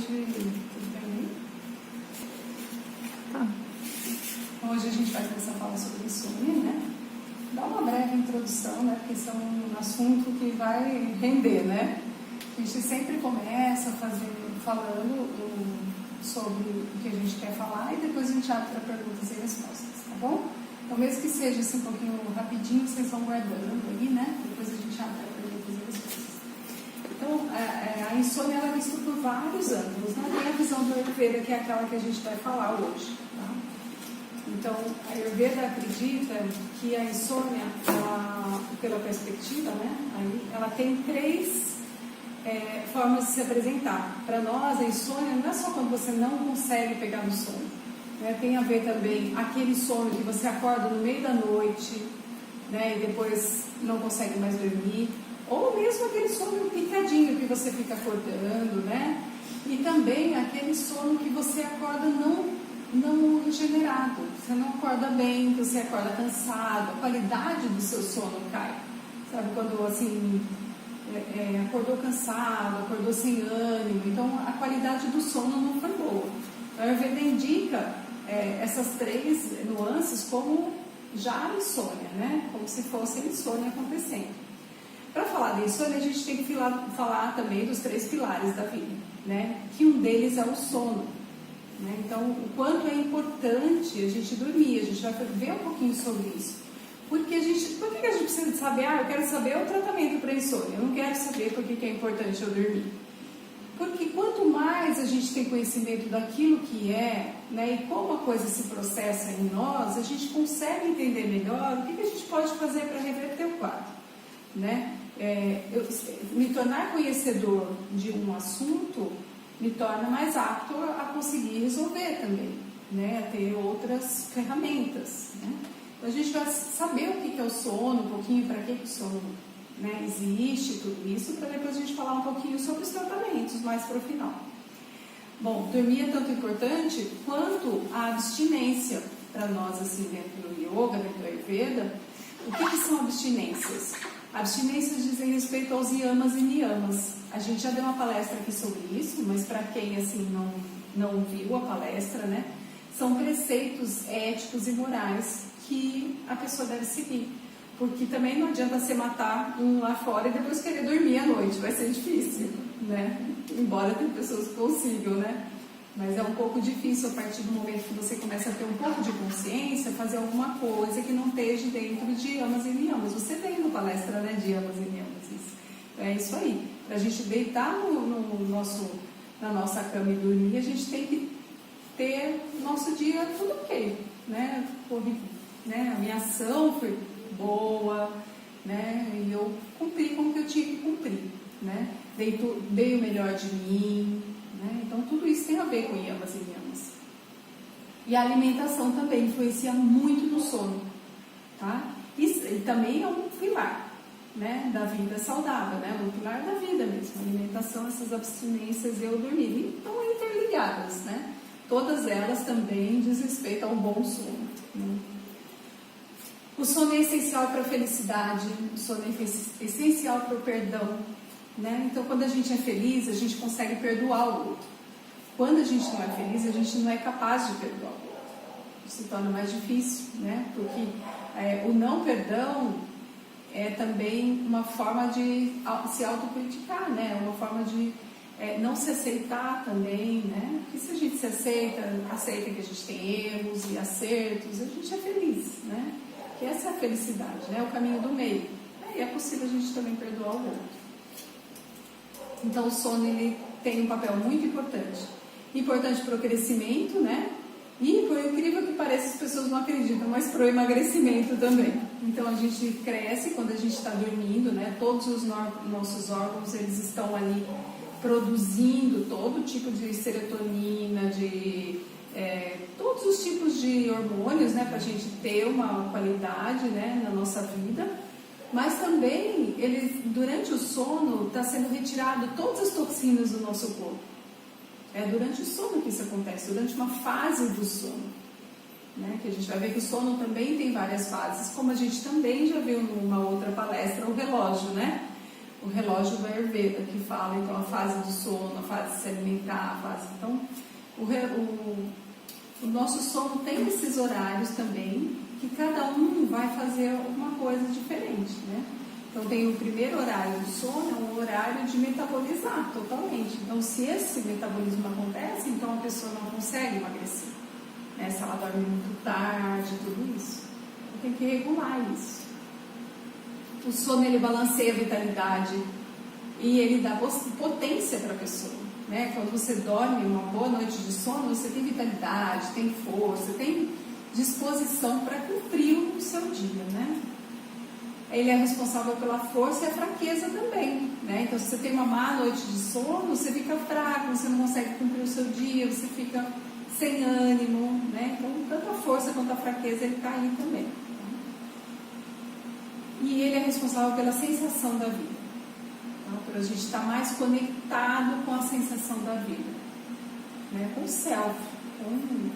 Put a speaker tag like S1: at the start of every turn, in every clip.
S1: noite, tudo bem? Tá. Hoje a gente vai começar a falar sobre insônia, né? Dá uma breve introdução, né? Porque isso é um assunto que vai render, né? A gente sempre começa falando sobre o que a gente quer falar e depois a gente abre para perguntas e respostas, tá bom? Então, mesmo que seja assim um pouquinho rapidinho, vocês vão guardando aí, né? Depois a gente abre para perguntas e respostas. Então, a insônia ela é vista por vários ângulos, né? Tem a visão do Ayurveda, que é aquela que a gente vai falar hoje, tá? Então, a Ayurveda acredita que a insônia, pela perspectiva, né? Aí, ela tem três formas de se apresentar. Para nós, a insônia não é só quando você não consegue pegar no sono, né? Tem a ver também aquele sono que você acorda no meio da noite, né? E depois não consegue mais dormir, ou mesmo aquele sono picadinho que você fica acordando, né? E também aquele sono que você acorda não regenerado, você não acorda bem, você acorda cansado, a qualidade do seu sono cai, sabe? Quando assim acordou cansado, acordou sem ânimo, então a qualidade do sono não foi boa. A Ayurveda indica essas três nuances como já a insônia, né? Como se fosse a insônia acontecendo. Para falar da insônia, a gente tem que falar também dos três pilares da vida, né? Que um deles é o sono, né? Então, o quanto é importante a gente dormir, a gente vai ver um pouquinho sobre isso. Por que a gente precisa saber? Eu quero saber o tratamento para insônia, eu não quero saber por que é importante eu dormir. Porque quanto mais a gente tem conhecimento daquilo que é, né, e como a coisa se processa em nós, a gente consegue entender melhor o que a gente pode fazer para reverter o quadro, né? Me tornar conhecedor de um assunto me torna mais apto a conseguir resolver também, né? A ter outras ferramentas, né? Então a gente vai saber o que é o sono, um pouquinho para que o sono, né, existe, tudo isso, para depois a gente falar um pouquinho sobre os tratamentos mais para o final. Bom, dormir é tanto importante quanto a abstinência para nós, assim, dentro do yoga, dentro do Ayurveda. O que são abstinências? Abstinências dizem respeito aos yamas e niyamas. A gente já deu uma palestra aqui sobre isso, mas para quem assim não viu a palestra, né, são preceitos éticos e morais que a pessoa deve seguir. Porque também não adianta você matar um lá fora e depois querer dormir à noite, vai ser difícil, né? Embora tem pessoas que consigam, né? Mas é um pouco difícil a partir do momento que você começa a ter um pouco de consciência, fazer alguma coisa que não esteja dentro de yamas e niyamas. Você tem uma palestra, né, de yamas e niyamas, isso. É isso aí. Para a gente deitar na nossa cama e dormir, a gente tem que ter nosso dia tudo ok, né? A minha ação foi boa, né? E eu cumpri com o que eu tinha que cumprir, né? Dei o melhor de mim, né? Então tudo isso tem a ver com yamas e niyamas. E a alimentação também influencia muito no sono, tá? E também é um pilar, né, da vida saudável, né? Um pilar da vida mesmo. A alimentação, essas abstinências e eu dormir estão interligadas, né? Todas elas também diz respeito a um bom sono, né? O sono é essencial para a felicidade, o sono é essencial para o perdão, né? Então, quando a gente é feliz, a gente consegue perdoar o outro. Quando a gente não é feliz, a gente não é capaz de perdoar o outro. Isso se torna mais difícil, né? Porque o não perdão é também uma forma de se autocriticar, né? Uma forma de não se aceitar também, né? Porque se a gente se aceita que a gente tem erros e acertos, a gente é feliz, né? Que essa é a felicidade, né? O caminho do meio. E é possível a gente também perdoar o outro. Então o sono ele tem um papel muito importante para o crescimento, né? E por incrível que pareça, as pessoas não acreditam, mas para o emagrecimento também. Então a gente cresce quando a gente está dormindo, né? Todos os nossos órgãos eles estão ali produzindo todo tipo de serotonina, todos os tipos de hormônios, né, para a gente ter uma qualidade, né, na nossa vida. Mas também, durante o sono, está sendo retirado todas as toxinas do nosso corpo. É durante o sono que isso acontece, durante uma fase do sono, né, que a gente vai ver que o sono também tem várias fases, como a gente também já viu numa outra palestra, o relógio, né? o relógio do Ayurveda, que fala então a fase do sono, a fase de se alimentar, a fase... Então, o nosso sono tem esses horários também, que cada um vai fazer uma coisa diferente, né? Então tem o primeiro horário do sono, é um horário de metabolizar totalmente. Então se esse metabolismo acontece, então a pessoa não consegue emagrecer, né? Se ela dorme muito tarde, tudo isso. Então, tem que regular isso. O sono, ele balanceia a vitalidade e ele dá potência para a pessoa, né? Quando você dorme uma boa noite de sono, você tem vitalidade, tem força, tem disposição para cumprir o seu dia, né? Ele é responsável pela força e a fraqueza também, né? Então, se você tem uma má noite de sono, você fica fraco, você não consegue cumprir o seu dia, você fica sem ânimo, né? Então, tanto a força quanto a fraqueza, ele está aí também. E ele é responsável pela sensação da vida, tá? Para a gente estar mais conectado com a sensação da vida, né? Com o self, com o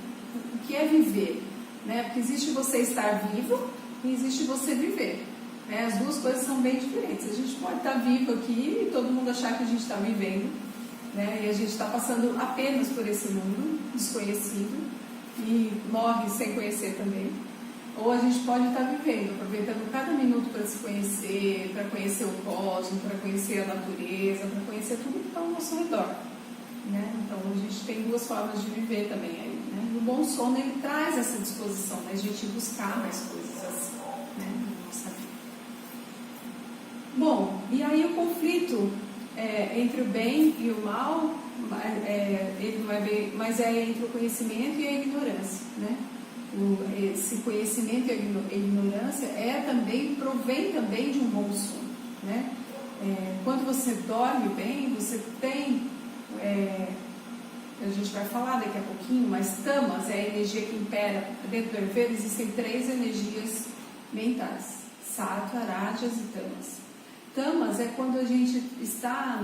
S1: que é viver, né? Porque existe você estar vivo e existe você viver, né? As duas coisas são bem diferentes. A gente pode estar vivo aqui e todo mundo achar que a gente está vivendo, né? E a gente está passando apenas por esse mundo desconhecido e morre sem conhecer também. Ou a gente pode estar vivendo, aproveitando cada minuto para se conhecer, para conhecer o cosmos, para conhecer a natureza, para conhecer tudo que está ao nosso redor, né? Então a gente tem duas formas de viver também aí, né? E o bom sono, ele traz essa disposição, né? A gente buscar mais coisas assim, né? Na nossa vida. Bom, e aí o conflito entre o bem e o mal, ele não é bem, mas é entre o conhecimento e a ignorância, né? Esse conhecimento e a ignorância provém também de um bom sono, né? Quando você dorme bem, você tem, a gente vai falar daqui a pouquinho, mas tamas é a energia que impera. Dentro do Ayurveda existem 3 energias mentais: sattva, rajas e tamas. Tamas é quando a gente está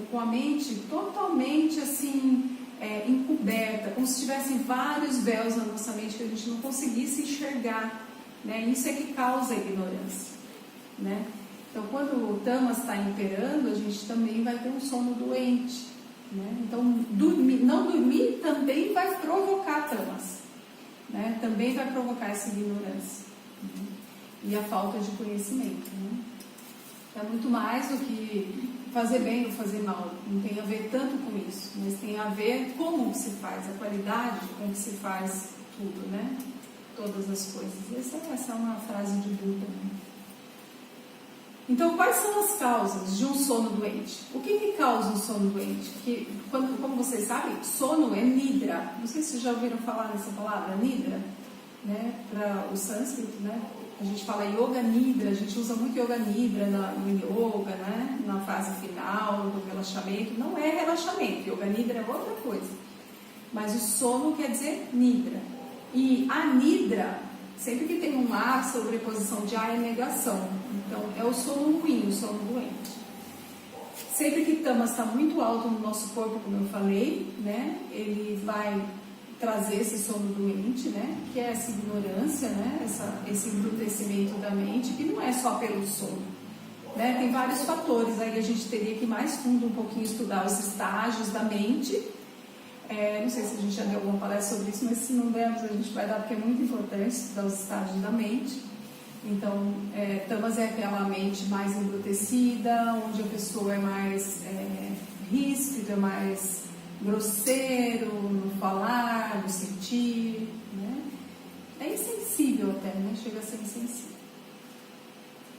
S1: com a mente totalmente assim, encoberta, como se tivessem vários véus na nossa mente que a gente não conseguisse enxergar, né? Isso é que causa a ignorância, né? Então, quando o tamas está imperando, a gente também vai ter um sono doente, né? Então, não dormir também vai provocar tamas, né? Também vai provocar essa ignorância, né? E a falta de conhecimento, né? É muito mais do que fazer bem ou fazer mal, não tem a ver tanto com isso, mas tem a ver como se faz, a qualidade com que se faz tudo, né? Todas as coisas. Essa é uma frase de Buda, né? Então, quais são as causas de um sono doente? O que causa um sono doente? Porque, como vocês sabem, sono é nidra. Não sei se vocês já ouviram falar nessa palavra, nidra, né? Para o sânscrito, né? A gente fala yoga nidra, a gente usa muito yoga nidra no yoga, né? Na fase final do relaxamento. Não é relaxamento, yoga nidra é outra coisa. Mas o sono quer dizer nidra. E a nidra, sempre que tem um A, sobreposição de A é negação. Então é o sono ruim, o sono doente. Sempre que tamas está muito alto no nosso corpo, como eu falei, né? Ele vai trazer esse sono doente, né? Que é essa ignorância, né? Esse embrutecimento da mente, que não é só pelo sono, né? Tem vários fatores, aí a gente teria que mais fundo um pouquinho estudar os estágios da mente. Não sei se a gente já deu alguma palestra sobre isso, mas se não dermos a gente vai dar, porque é muito importante estudar os estágios da mente. Então, tamas é aquela mente mais embrutecida, onde a pessoa é mais ríspida, mais grosseiro no falar, no sentir, né? É insensível até, né? Chega a ser insensível.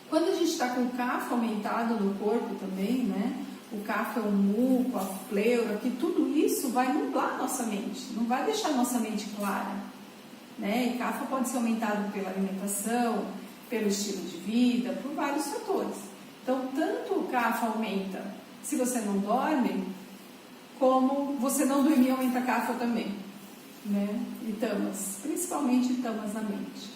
S1: Quando a gente está com o kapha aumentado no corpo também, né? O kapha é o muco, a pleura, que tudo isso vai nublar a nossa mente, não vai deixar a nossa mente clara, né? E kapha pode ser aumentado pela alimentação, pelo estilo de vida, por vários fatores. Então, tanto o kapha aumenta se você não dorme, como você não dormir aumenta kapha também, né? E tamas, principalmente tamas na mente.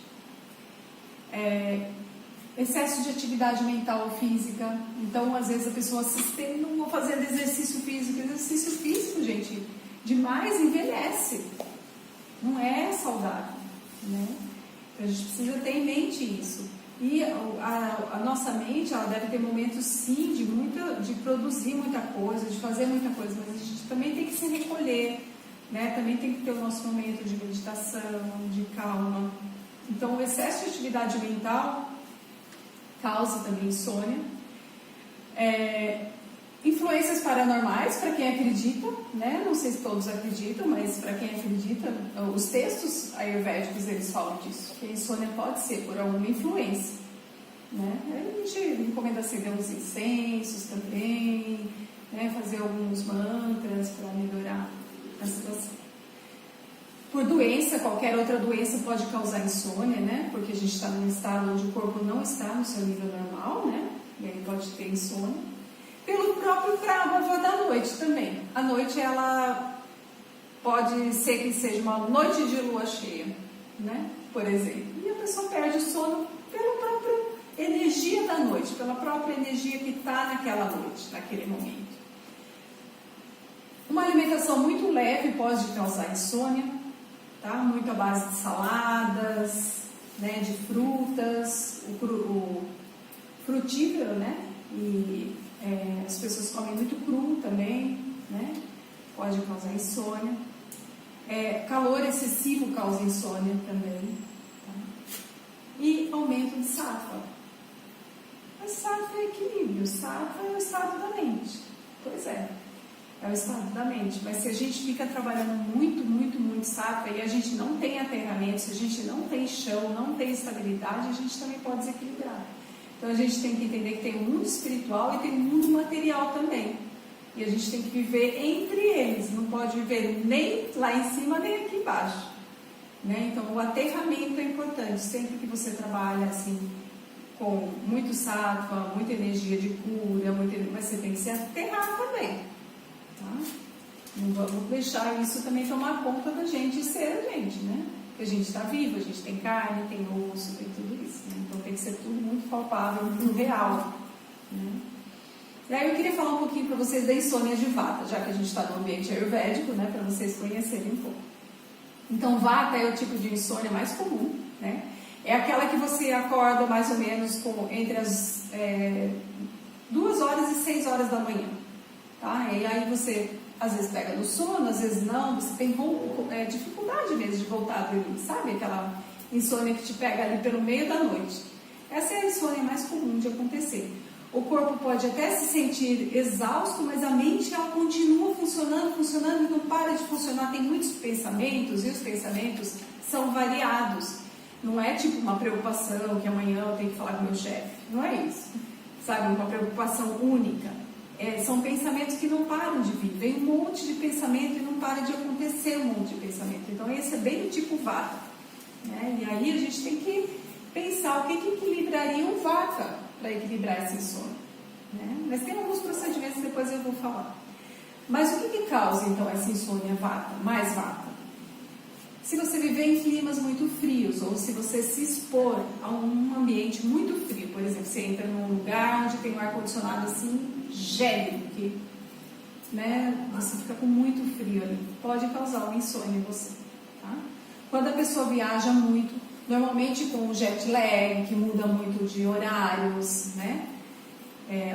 S1: Excesso de atividade mental ou física. Então, às vezes a pessoa assiste, não vou fazer exercício físico. Exercício físico, gente, demais envelhece. Não é saudável, né? Então, a gente precisa ter em mente isso. E a nossa mente, ela deve ter momentos sim de produzir muita coisa, de fazer muita coisa, mas a gente também tem que se recolher, né? Também tem que ter o nosso momento de meditação, de calma. Então o excesso de atividade mental causa também insônia. Influências paranormais, para quem acredita, né? Não sei se todos acreditam, mas para quem acredita, os textos ayurvédicos eles falam disso, que a insônia pode ser por alguma influência, né? A gente recomenda acender uns incensos também, né? Fazer alguns mantras para melhorar a situação. Por doença, qualquer outra doença pode causar insônia, né? Porque a gente está num estado onde o corpo não está no seu nível normal, né? E aí pode ter insônia. Pelo próprio cravo da noite também. A noite, ela pode ser que seja uma noite de lua cheia, né? Por exemplo. E a pessoa perde o sono pela própria energia da noite, pela própria energia que está naquela noite, naquele momento. Uma alimentação muito leve pode causar insônia, tá? Muito à base de saladas, né? De frutas, o frutífero, né? E as pessoas comem muito cru também, né? Pode causar insônia. Calor excessivo causa insônia também. Tá? E aumento de sattva. Mas sattva é equilíbrio, sattva é o estado da mente. Pois é o estado da mente. Mas se a gente fica trabalhando muito sattva e a gente não tem aterramento, se a gente não tem chão, não tem estabilidade, a gente também pode desequilibrar. Então a gente tem que entender que tem o mundo espiritual e tem o mundo material também. E a gente tem que viver entre eles, não pode viver nem lá em cima nem aqui embaixo. Né? Então o aterramento é importante, sempre que você trabalha assim, com muito sattva, muita energia de cura, mas você tem que se aterrar também. Tá? Não vamos deixar isso também tomar conta da gente e ser a gente, né? Porque a gente está vivo, a gente tem carne, tem osso, tem tudo isso. Né? Então tem que ser tudo muito palpável, muito real. Né? E aí eu queria falar um pouquinho para vocês da insônia de Vata, já que a gente está no ambiente ayurvédico, né? Para vocês conhecerem um pouco. Então Vata é o tipo de insônia mais comum, né? É aquela que você acorda mais ou menos entre as 2 horas e 6 horas da manhã. Tá? E aí você às vezes pega no sono, às vezes não, você tem dificuldade mesmo de voltar a dormir, sabe? Aquela insônia que te pega ali pelo meio da noite. Essa é a insônia mais comum de acontecer. O corpo pode até se sentir exausto, mas a mente ela continua funcionando e não para de funcionar. Tem muitos pensamentos e os pensamentos são variados. Não é tipo uma preocupação que amanhã eu tenho que falar com meu chefe. Não é isso. Sabe, uma preocupação única. São pensamentos que não param de vir. Vem um monte de pensamento e não para de acontecer um monte de pensamento. Então esse é bem o tipo Vata. Né? E aí a gente tem que pensar o que equilibraria um Vata para equilibrar essa insônia. Né? Mas tem alguns procedimentos que depois eu vou falar. Mas o que causa então essa insônia Vata, mais Vata? Se você viver em climas muito frios, ou se você se expor a um ambiente muito frio, por exemplo, você entra num lugar onde tem um ar-condicionado assim, gélido, que né, você fica com muito frio ali, pode causar uma insônia em você. Tá? Quando a pessoa viaja muito, normalmente com jet lag, que muda muito de horários, né?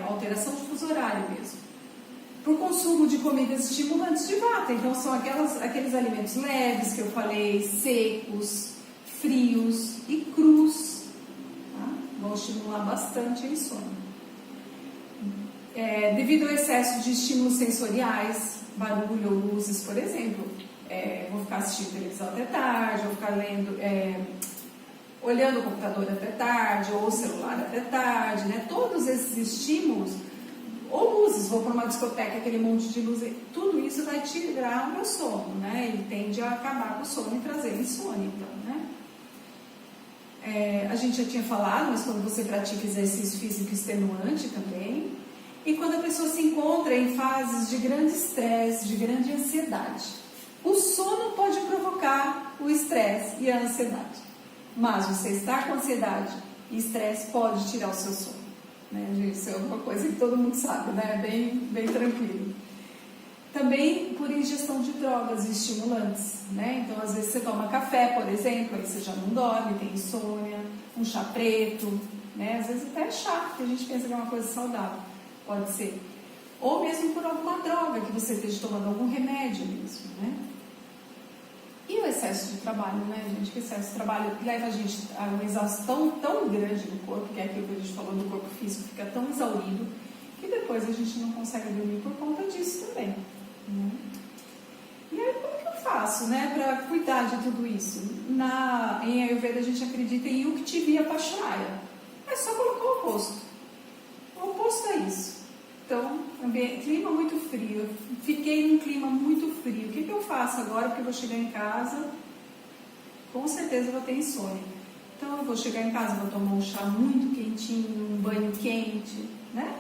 S1: Alteração de fuso horário mesmo. Por consumo de comidas estimulantes de Vata. Então são aqueles alimentos leves que eu falei, secos, frios e crus. Tá? Vão estimular bastante a insônia. Devido ao excesso de estímulos sensoriais, barulho ou luzes, por exemplo, vou ficar assistindo televisão até tarde, vou ficar olhando o computador até tarde, ou o celular até tarde, né? Todos esses estímulos, ou luzes, vou para uma discoteca, aquele monte de luz, tudo isso vai tirar o meu sono, né? Ele tende a acabar com o sono e trazer insônia, então, né? A gente já tinha falado, mas quando você pratica exercício físico extenuante também, e quando a pessoa se encontra em fases de grande estresse, de grande ansiedade. O sono pode provocar o estresse e a ansiedade, mas você estar com ansiedade e estresse pode tirar o seu sono. Né? Isso é uma coisa que todo mundo sabe, né? Bem tranquilo. Também por ingestão de drogas e estimulantes, né? Então às vezes você toma café, por exemplo, aí você já não dorme, tem insônia, um chá preto, né? Às vezes até é chá, que a gente pensa que é uma coisa saudável, pode ser. Ou mesmo por alguma droga, que você esteja tomando algum remédio mesmo, né? E o excesso de trabalho, né, gente? Que o excesso de trabalho leva a gente a uma exaustão tão grande no corpo, que é aquilo que a gente falou do corpo físico, fica tão exaurido, que depois a gente não consegue dormir por conta disso também, né? E aí, como que eu faço, né, para cuidar de tudo isso? Em Ayurveda a gente acredita em Uktivya Pashraya. É só colocar o oposto. O oposto é isso. Então, clima muito frio. Eu fiquei num clima muito frio. O que eu faço agora? Porque eu vou chegar em casa, com certeza eu vou ter insônia. Então, eu vou chegar em casa, vou tomar um chá muito quentinho, um banho quente, né?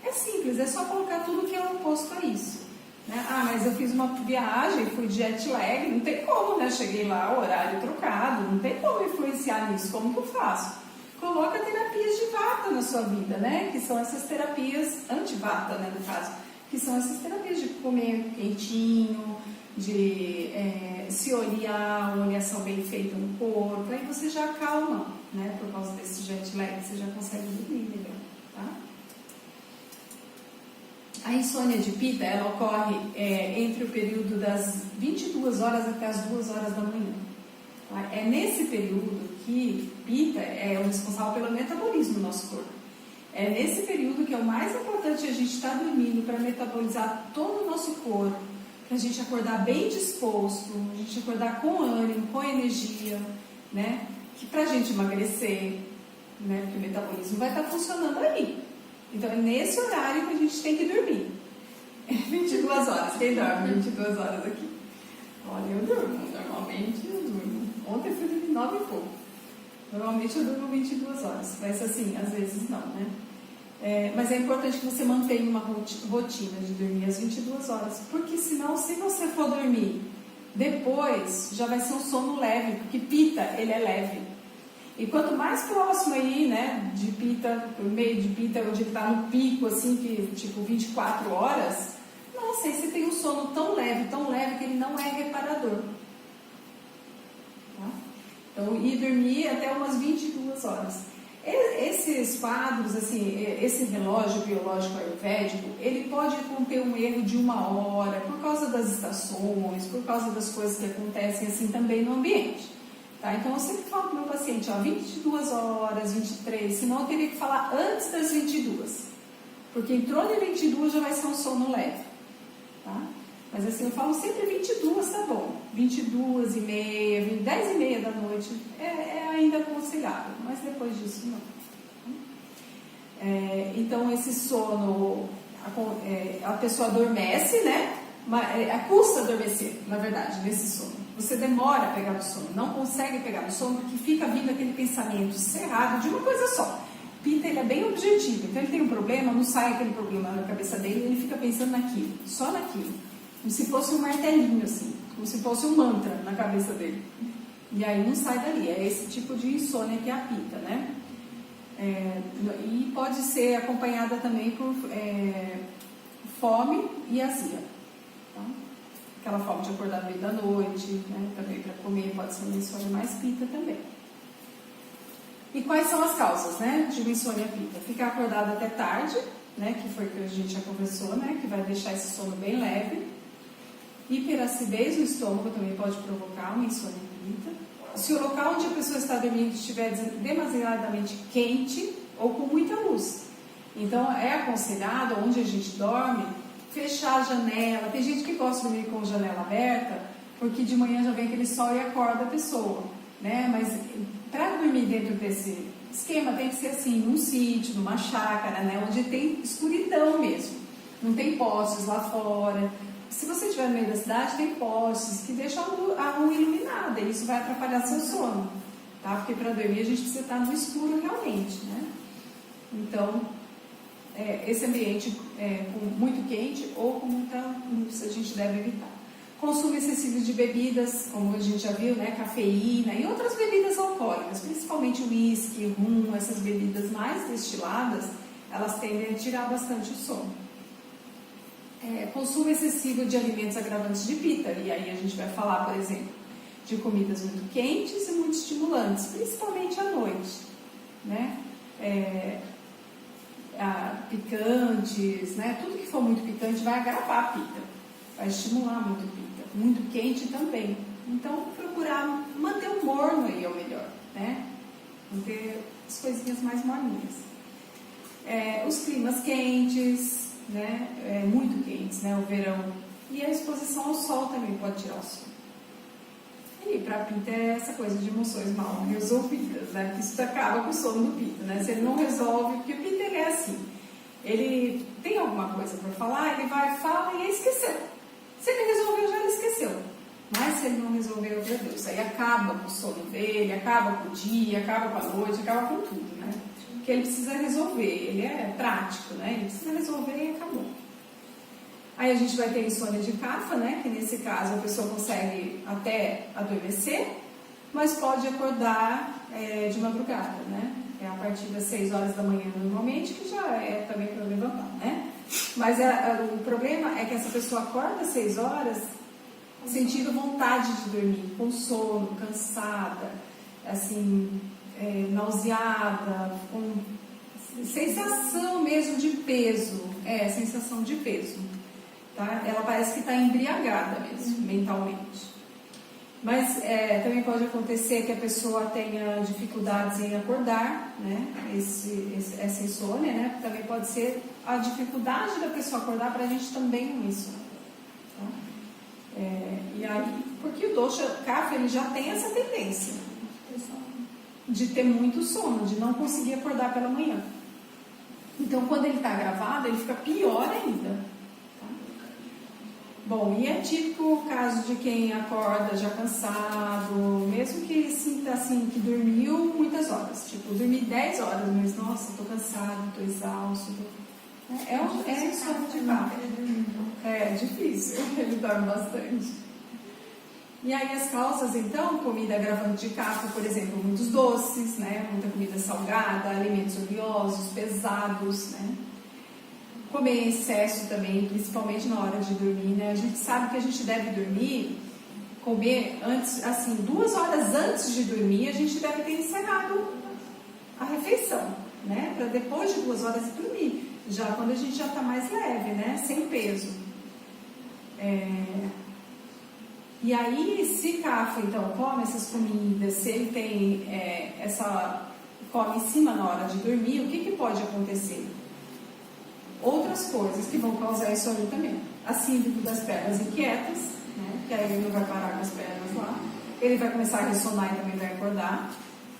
S1: É simples, é só colocar tudo que é oposto a isso. Né? Ah, mas eu fiz uma viagem, fui de jet lag, não tem como, né? Cheguei lá, horário trocado, não tem como influenciar nisso. Como que eu faço? Coloca terapias de vata na sua vida, né? Que são essas terapias anti-vata, né, no caso. Que são essas terapias de comer quentinho, de se olhar, uma oleação bem feita no corpo. Aí você já acalma, né? Por causa desse jet lag, você já consegue dormir melhor, tá? A insônia de Pitta, ela ocorre entre o período das 22 horas até as 2 horas da manhã. Tá? É nesse período que Pitta é o responsável pelo metabolismo do nosso corpo. É nesse período que é o mais importante a gente estar dormindo para metabolizar todo o nosso corpo, para a gente acordar bem disposto, a gente acordar com ânimo, com energia, né? Que para a gente emagrecer, né? Porque o metabolismo vai estar funcionando aí. Então é nesse horário que a gente tem que dormir. 22 horas. Quem dorme 22 horas aqui? Olha, eu durmo. Normalmente eu durmo. Ontem eu fui dormir 9 e pouco. Normalmente eu durmo 22 horas. Mas assim, às vezes não, né? Mas é importante que você mantenha uma rotina de dormir às 22 horas. Porque senão, se você for dormir depois, já vai ser um sono leve. Porque Pitta, ele é leve. E quanto mais próximo aí, né, de Pitta, o meio de Pitta, onde ele está no pico, assim, que tipo 24 horas, não sei se tem um sono tão leve que ele não é reparador. Tá? Então, ir dormir até umas 22 horas. Esses quadros, assim, esse relógio biológico ayurvédico, ele pode conter um erro de 1 hora, por causa das estações, por causa das coisas que acontecem assim também no ambiente. Tá? Então eu sempre falo para o meu paciente, 22 horas, 23, senão eu teria que falar antes das 22, porque entrou de 22 já vai ser um sono leve, tá? Mas assim, eu falo sempre 22, tá bom, 22 e meia, 10 e meia da noite é ainda aconselhável, mas depois disso não. Então esse sono, a pessoa adormece, né? Custa adormecer, na verdade, nesse sono. Você demora a pegar no sono, não consegue pegar no sono porque fica vindo aquele pensamento cerrado de uma coisa só. Pitta, ele é bem objetivo, então ele tem um problema, não sai aquele problema na cabeça dele, ele fica pensando naquilo, só naquilo. Como se fosse um martelinho, assim, como se fosse um mantra na cabeça dele. E aí não sai dali, é esse tipo de insônia que é a Pitta, né? E pode ser acompanhada também por fome e azia. Tá? Aquela forma de acordar no meio da noite, né? Também para comer pode ser uma insônia mais Pitta também. E quais são as causas, né, de uma insônia Pitta? Ficar acordado até tarde, né, que foi o que a gente já conversou, né, que vai deixar esse sono bem leve. Hiperacidez no estômago também pode provocar uma insônia Pitta. Se o local onde a pessoa está dormindo estiver demasiadamente quente ou com muita luz. Então é aconselhado, onde a gente dorme, fechar a janela. Tem gente que gosta de dormir com a janela aberta, porque de manhã já vem aquele sol e acorda a pessoa, né? Mas para dormir dentro desse esquema tem que ser assim, num sítio, numa chácara, né? Onde tem escuridão mesmo. Não tem postes lá fora. Se você estiver no meio da cidade, tem postes que deixam a rua iluminada e isso vai atrapalhar seu sono, tá? Porque para dormir a gente precisa estar no escuro realmente, né? Então, esse ambiente com muito quente ou com muita luz a gente deve evitar. Consumo excessivo de bebidas, como a gente já viu, né, cafeína e outras bebidas alcoólicas, principalmente o uísque, rum, essas bebidas mais destiladas, elas tendem a tirar bastante o sono. Consumo excessivo de alimentos agravantes de Pitta, e aí a gente vai falar, por exemplo, de comidas muito quentes e muito estimulantes, principalmente à noite, né? picantes, né? Tudo que for muito picante vai agravar a pita, vai estimular muito a pita, muito quente também. Então, procurar manter o morno aí é o melhor, né? Manter as coisinhas mais morninhas. Os climas quentes, né? Muito quentes, né? O verão. E a exposição ao sol também pode tirar o sono. E para a pita é essa coisa de emoções mal resolvidas, né? Porque isso acaba com o sono do pita, né? Se ele não resolve, porque o pita ele é assim. Ele tem alguma coisa para falar, ele vai, fala e esqueceu. Se ele resolveu, já ele esqueceu. Mas se ele não resolveu, meu Deus, aí acaba com o sono dele, acaba com o dia, acaba com a noite, acaba com tudo, né? Porque ele precisa resolver, ele é prático, né? Ele precisa resolver e acabou. Aí a gente vai ter insônia de Kapha, né? Que nesse caso a pessoa consegue até adormecer, mas pode acordar de madrugada, né? É a partir das 6 horas da manhã normalmente, que já é também para levantar, né? Mas o problema é que essa pessoa acorda às 6 horas sentindo vontade de dormir, com sono, cansada, assim, nauseada, com sensação mesmo de peso, sensação de peso, tá? Ela parece que está embriagada mesmo, mentalmente. Mas também pode acontecer que a pessoa tenha dificuldades em acordar, né? Essa insônia, né? Também pode ser a dificuldade da pessoa acordar para a gente também não insônia. Tá? E aí, porque o dosha Kapha ele já tem essa tendência de ter muito sono, de não conseguir acordar pela manhã. Então, quando ele está agravado, ele fica pior ainda. Tá? Bom, e é típico o caso de quem acorda já cansado, mesmo que sinta assim, que dormiu muitas horas, tipo, dormi 10 horas, mas nossa, estou cansado, estou exausto. É insônia de Kapha. É difícil, ele dorme bastante. E aí as causas, então, comida agravante de Kapha, por exemplo, muitos doces, né? Muita comida salgada, alimentos oleosos, pesados, né? Comer em excesso também, principalmente na hora de dormir, né? A gente sabe que a gente deve dormir, comer antes, assim, 2 horas antes de dormir, a gente deve ter encerrado a refeição, né? Para depois de 2 horas dormir, já quando a gente já está mais leve, né? Sem peso. E aí, se Kapha, então, come essas comidas, se ele tem come em cima na hora de dormir, o que pode acontecer? Outras coisas que vão causar insônia também. A síndrome das pernas inquietas, né? Que aí ele não vai parar com as pernas lá. Ele vai começar a ressonar e também vai acordar.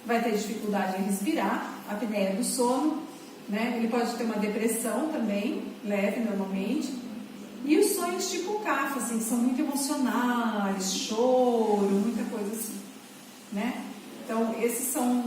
S1: Vai ter dificuldade em respirar, a apneia do sono, né? Ele pode ter uma depressão também, leve normalmente. E os sonhos tipo Kapha, assim, que são muito emocionais, choro, muita coisa assim, né? Então, esses são